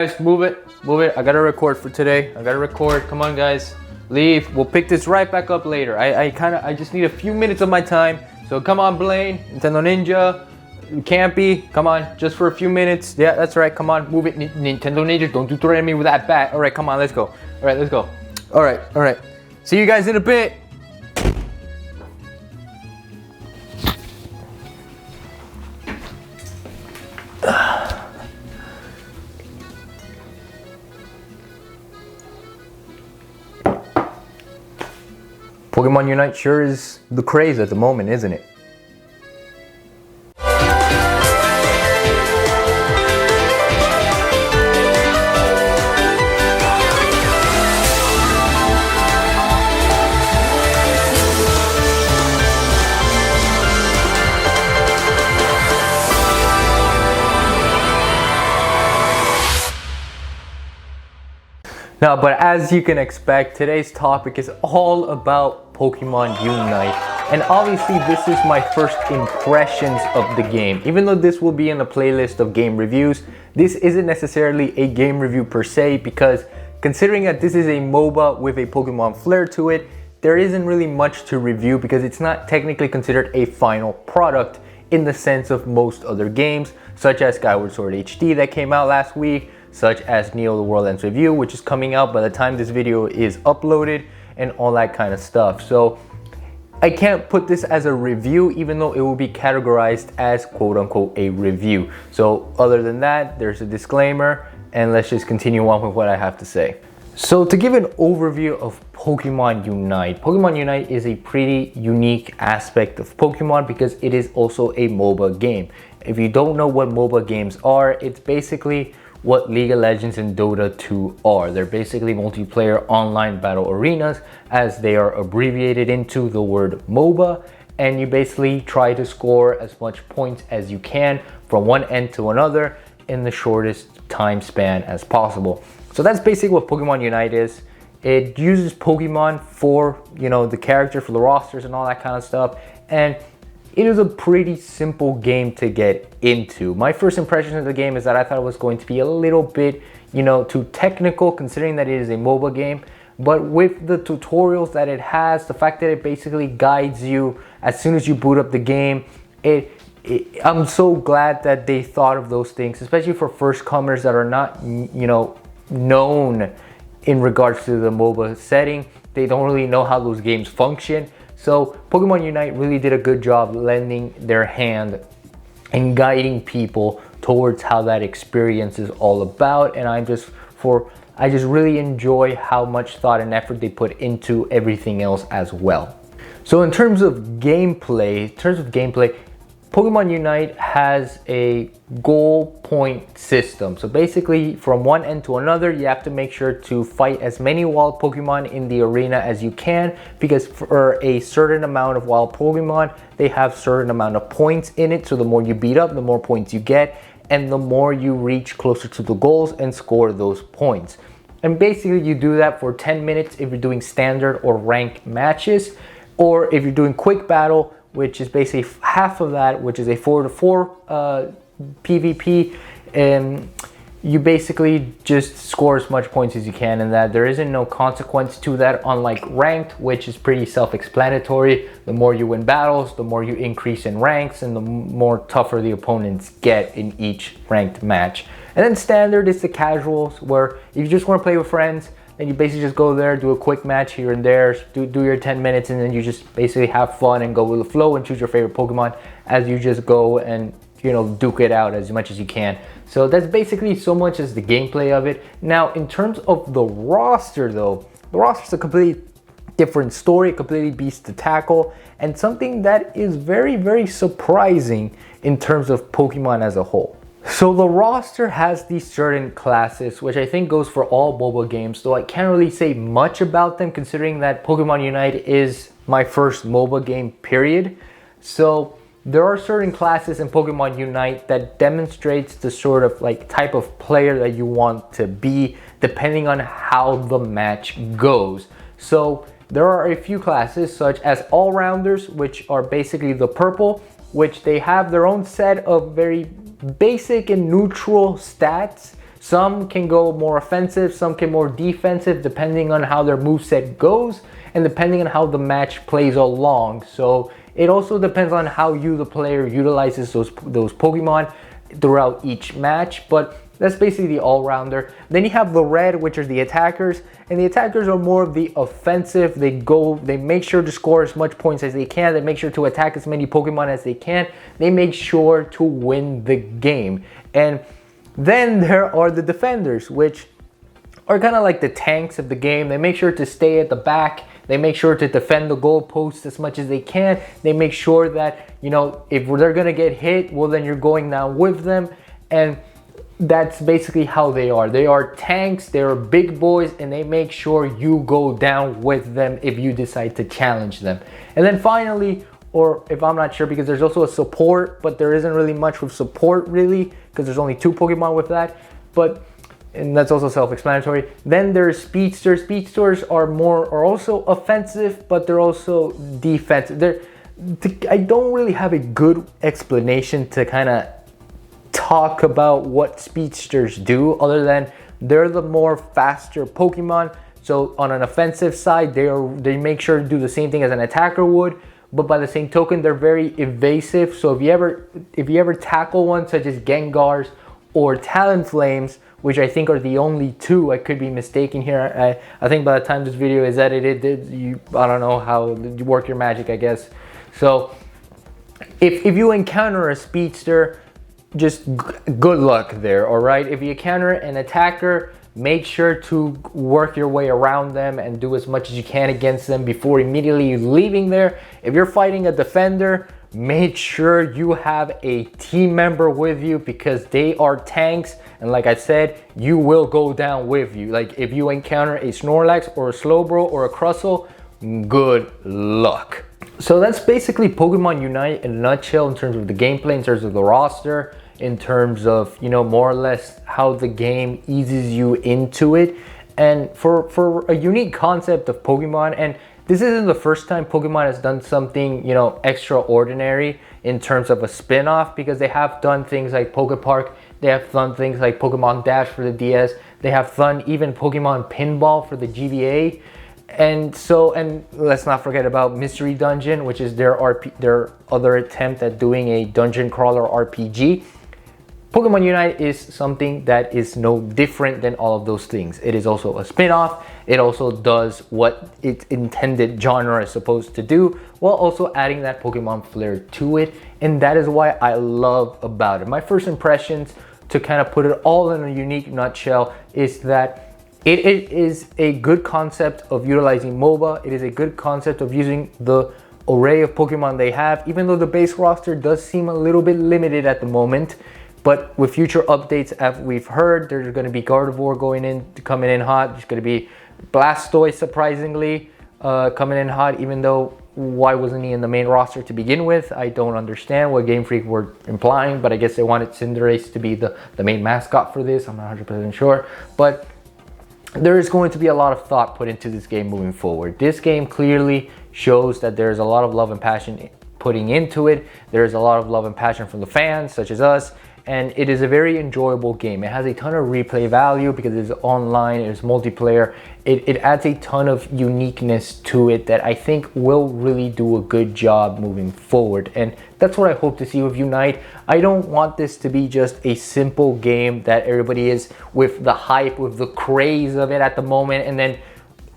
Guys, move it. I gotta record for today. I gotta record. Come on, guys. Leave. We'll pick this right back up later. I just need a few minutes of my time. So come on, Blaine, Nintendo Ninja, Campy. Come on, just for a few minutes. Yeah, that's right. Come on, move it. Nintendo Ninja, don't you threaten me with that bat. All right, come on, let's go. All right, let's go. All right. See you guys in a bit. Pokemon Unite sure is the craze at the moment, isn't it? Now, but as you can expect, today's topic is all about Pokemon Unite. And obviously this is my first impressions of the game. Even though this will be in a playlist of game reviews, this isn't necessarily a game review per se, because considering that this is a MOBA with a Pokemon flair to it, there isn't really much to review because it's not technically considered a final product in the sense of most other games, such as Skyward Sword HD that came out last week, such as Neo The World Ends Review, which is coming out by the time this video is uploaded, and all that kind of stuff. So I can't put this as a review, even though it will be categorized as quote unquote a review. So other than that, there's a disclaimer, and let's just continue on with what I have to say. So to give an overview of Pokemon Unite, Pokemon Unite is a pretty unique aspect of Pokemon because it is also a MOBA game. If you don't know what MOBA games are, it's basically what League of Legends and Dota 2 are. They're basically multiplayer online battle arenas, as they are abbreviated into the word MOBA, and you basically try to score as much points as you can from one end to another in the shortest time span as possible. So that's basically what Pokemon Unite is. It uses Pokemon for, the character, for the rosters and all that kind of stuff, and it is a pretty simple game to get into. My first impression of the game is that I thought it was going to be a little bit, too technical, considering that it is a MOBA game. But with the tutorials that it has, the fact that it basically guides you as soon as you boot up the game, I'm so glad that they thought of those things, especially for first comers that are not, known in regards to the MOBA setting. They don't really know how those games function. So Pokemon Unite really did a good job lending their hand and guiding people towards how that experience is all about. And I just really enjoy how much thought and effort they put into everything else as well. So in terms of gameplay, Pokemon Unite has a goal point system. So basically from one end to another, you have to make sure to fight as many wild Pokemon in the arena as you can, because for a certain amount of wild Pokemon, they have certain amount of points in it. So the more you beat up, the more points you get, and the more you reach closer to the goals and score those points. And basically you do that for 10 minutes if you're doing standard or ranked matches, or if you're doing quick battle, which is basically half of that, which is a 4-to-4 PvP, and you basically just score as much points as you can, and that there isn't no consequence to that, unlike ranked, which is pretty self-explanatory. The more you win battles, the more you increase in ranks, and the more tougher the opponents get in each ranked match. And then standard is the casuals, where if you just want to play with friends, and you basically just go there, do a quick match here and there, do your 10 minutes, and then you just basically have fun and go with the flow and choose your favorite Pokemon as you just go and, duke it out as much as you can. So that's basically so much as the gameplay of it. Now, in terms of the roster though, the roster's a completely different story, a completely beast to tackle, and something that is very, very surprising in terms of Pokemon as a whole. So the roster has these certain classes, which I think goes for all MOBA games, though I can't really say much about them considering that Pokemon Unite is my first MOBA game, period. So there are certain classes in Pokemon Unite that demonstrates the sort of type of player that you want to be depending on how the match goes. So there are a few classes such as All-Rounders, which are basically the purple, which they have their own set of very basic and neutral stats Some can go more offensive, some can more defensive, depending on how their moveset goes and depending on how the match plays along. So it also depends on how you, the player, utilizes those Pokemon throughout each match, but that's basically the all-rounder. Then you have the red, which are the attackers, and the attackers are more of the offensive. They make sure to score as much points as they can. They make sure to attack as many Pokemon as they can. They make sure to win the game. And then there are the defenders, which are kind of like the tanks of the game. They make sure to stay at the back. They make sure to defend the goalposts as much as they can. They make sure that, you know, if they're going to get hit, well, then you're going down with them. And that's basically how they are. They are tanks, they're big boys, and they make sure you go down with them if you decide to challenge them. And then finally, or if I'm not sure, because there's also a support, but there isn't really much with support really, because there's only 2 Pokemon with that. And that's also self-explanatory. Then there's speedsters. Speedsters are also offensive, but they're also defensive. I don't really have a good explanation to kind of talk about what speedsters do, other than they're the more faster Pokemon. So on an offensive side, they make sure to do the same thing as an attacker would, but by the same token, they're very evasive. So if you ever tackle one, such as Gengars or Talonflames, which I think are the only 2, I could be mistaken here. I think by the time this video is edited, I don't know how you work your magic, I guess. So if you encounter a speedster, just good luck there, all right? If you encounter an attacker, make sure to work your way around them and do as much as you can against them before immediately leaving there. If you're fighting a defender, make sure you have a team member with you, because they are tanks, and like I said, you will go down with you. Like if you encounter a Snorlax or a Slowbro or a Crustle, good luck. So that's basically Pokemon Unite in a nutshell, in terms of the gameplay, in terms of the roster, in terms of, you know, more or less how the game eases you into it. And for a unique concept of Pokemon, and this isn't the first time Pokemon has done something, you know, extraordinary in terms of a spin-off, because they have done things like Pokepark, they have done things like Pokemon Dash for the DS, they have done even Pokemon Pinball for the GBA. And let's not forget about Mystery Dungeon, which is their other attempt at doing a dungeon crawler RPG. Pokemon Unite is something that is no different than all of those things. It is also a spin-off. It also does what its intended genre is supposed to do, while also adding that Pokemon flair to it. And that is why I love about it. My first impressions, to kind of put it all in a unique nutshell, is that it is a good concept of utilizing MOBA. It is a good concept of using the array of Pokemon they have, even though the base roster does seem a little bit limited at the moment. But with future updates, as we've heard, there's going to be Gardevoir coming in hot. There's going to be Blastoise, surprisingly, coming in hot, even though why wasn't he in the main roster to begin with? I don't understand what Game Freak were implying, but I guess they wanted Cinderace to be the main mascot for this. I'm not 100% sure. But there is going to be a lot of thought put into this game moving forward. This game clearly shows that there's a lot of love and passion putting into it. There's a lot of love and passion from the fans, such as us. And it is a very enjoyable game. It has a ton of replay value because it's online, it's multiplayer. It adds a ton of uniqueness to it that I think will really do a good job moving forward. And that's what I hope to see with Unite. I don't want this to be just a simple game that everybody is with the hype, with the craze of it at the moment, and then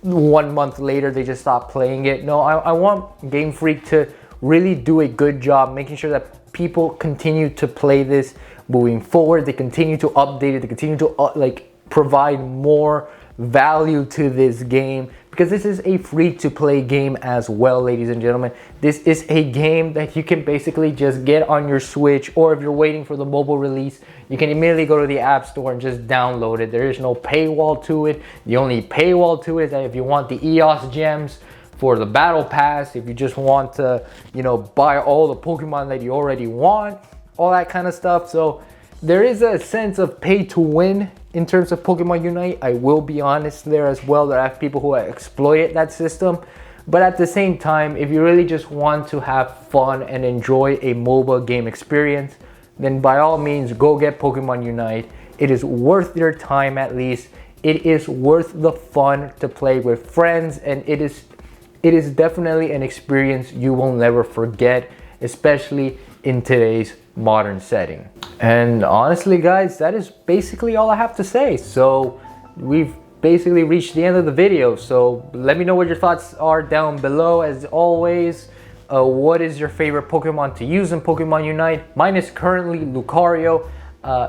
1 month later they just stop playing it. No, I want Game Freak to really do a good job making sure that people continue to play this moving forward. They continue to update it, they continue to provide more value to this game, because this is a free-to-play game as well, ladies and gentlemen. This is a game that you can basically just get on your Switch, or if you're waiting for the mobile release, you can immediately go to the App Store and just download it. There is no paywall to it. The only paywall to it is that if you want the EOS gems for the battle pass, if you just want to, you know, buy all the Pokemon that you already want, all that kind of stuff. So there is a sense of pay to win in terms of Pokemon Unite. I will be honest there as well, that I have people who exploit that system. But at the same time, if you really just want to have fun and enjoy a MOBA game experience, then by all means, go get Pokemon Unite. It is worth your time at least. It is worth the fun to play with friends, and it is definitely an experience you will never forget, especially in today's modern setting. And honestly guys, that is basically all I have to say. So we've basically reached the end of the video. So let me know what your thoughts are down below. As always, what is your favorite Pokemon to use in Pokemon Unite? Mine is currently Lucario.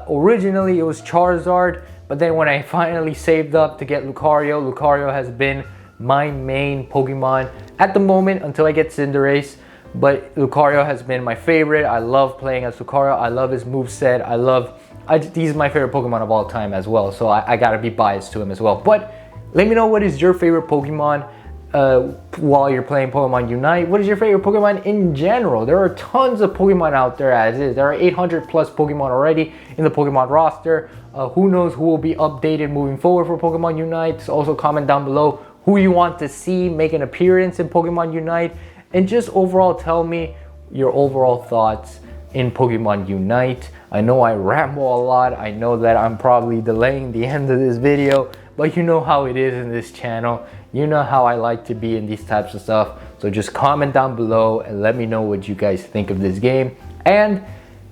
Originally it was Charizard, but then when I finally saved up to get Lucario has been my main Pokemon at the moment until I get Cinderace. But Lucario has been my favorite. I love playing as Lucario. I love his moveset. He's my favorite Pokemon of all time as well. So I gotta be biased to him as well. But let me know what is your favorite Pokemon while you're playing Pokemon Unite. What is your favorite Pokemon in general? There are tons of Pokemon out there as is. There are 800 plus Pokemon already in the Pokemon roster. Who knows who will be updated moving forward for Pokemon Unite. So also comment down below who you want to see make an appearance in Pokemon Unite. And just overall tell me your overall thoughts in Pokemon Unite. I know I ramble a lot. I know that I'm probably delaying the end of this video, but you know how it is in this channel. You know how I like to be in these types of stuff. So just comment down below and let me know what you guys think of this game. And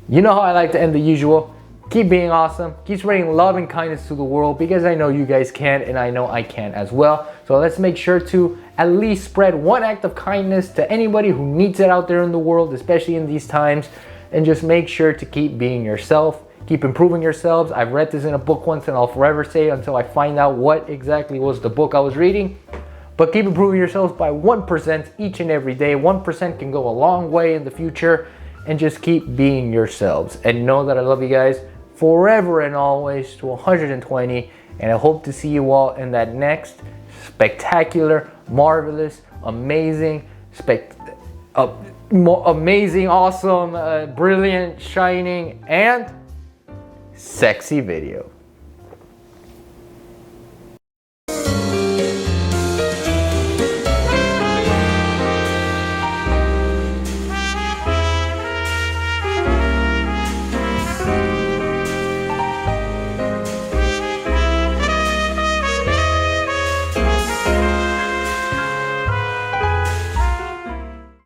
you know how I like to end the usual. Keep being awesome. Keep spreading love and kindness to the world, because I know you guys can and I know I can as well. So let's make sure to at least spread one act of kindness to anybody who needs it out there in the world, especially in these times. And just make sure to keep being yourself. Keep improving yourselves. I've read this in a book once and I'll forever say it until I find out what exactly was the book I was reading. But keep improving yourselves by 1% each and every day. 1% can go a long way in the future. And just keep being yourselves. And know that I love you guys forever and always to 120. And I hope to see you all in that next spectacular, marvelous, amazing, amazing, awesome, brilliant, shining, and sexy video.